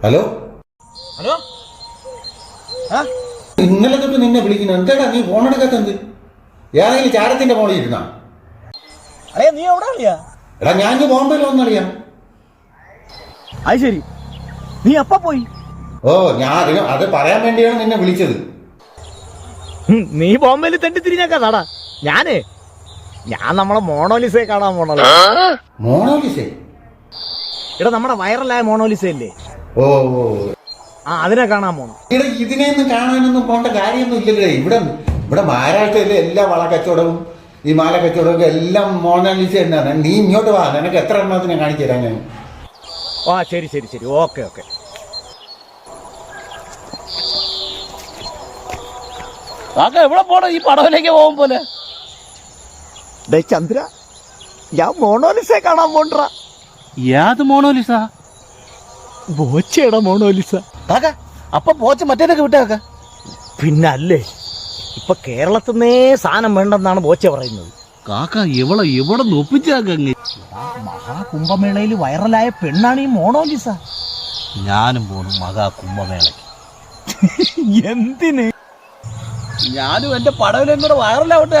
Hello hello ഇന്നലെ തൊട്ട് നിന്നെ വിളിക്കുന്നു. എന്താടാ നീ ഫോൺ എടുക്കാത്തത്? ഏതെങ്കിലും ചാരത്തിന്റെ ഫോണിൽ ഇരുന്നാ? അല്ലേ നീ എവിടെ അറിയാ? എടാ ഞാൻ ബോംബെയിൽ വന്നറിയാം. അത് ശരി, നീ എപ്പ പോയി? ഓ ഞാൻ അത് പറയാൻ വേണ്ടിയാണ് നിന്നെ വിളിച്ചത്. നീ ബോംബെയിൽ തെണ്ടി തിരിഞ്ഞാക്കാടാ. ഞാൻ നമ്മളെ മോണോലിസയെ കാണാൻ പോണല്ലോ. മോണോലിസേ? ഇവിടെ നമ്മുടെ വൈറലായ മോണോലിസ ഇല്ലേ? ഓ അതിനെ കാണാൻ പോണം. ഇവിടെ ഇതിനെയൊന്നും കാണാനൊന്നും പോണ്ട കാര്യമൊന്നും ഇല്ലല്ലേ. ഇവിടെ മഹാരാഷ്ട്രയിലെ എല്ലാ വള കച്ചവടവും ഈ മാല കച്ചവടവും എല്ലാം മോണോലിസ തന്നെയാണ്. നീ ഇങ്ങോട്ട് വാ, നിനക്ക് എത്ര എണ്ണത്തിനെ കാണിച്ചു തരാം ഞാൻ. ശരി ശരി ശരി, ഓക്കെ. എവിടെ പോണ ഈ പടവിലേക്ക് പോകും പോലെ? ചന്ദ്ര, ഞാൻ മോണോലിസയെ കാണാൻ പോണ്ട. ഏത് മോണോലിസ? ബോച്ചയുടെ മോണോലിസ. അപ്പൊ ബോച്ച മറ്റേതൊക്കെ വിട്ടേക്ക. പിന്നല്ലേ, ഇപ്പൊ കേരളത്തിന്നേ സാധനം വേണ്ടെന്നാണ് ബോച്ച പറയുന്നത്. കാക്ക എവിടെ ഒപ്പിച്ചാക്കങ്ങ്. മഹാകുംഭമേളയിൽ വൈറലായ പെണ്ണാണ് ഈ മോണോലിസ. ഞാനും പോണു മഹാകുംഭമേളയ്ക്ക്. എന്തിന്? ഞാനും എന്റെ പടവിലും കൂടെ വൈറലാവട്ടെ.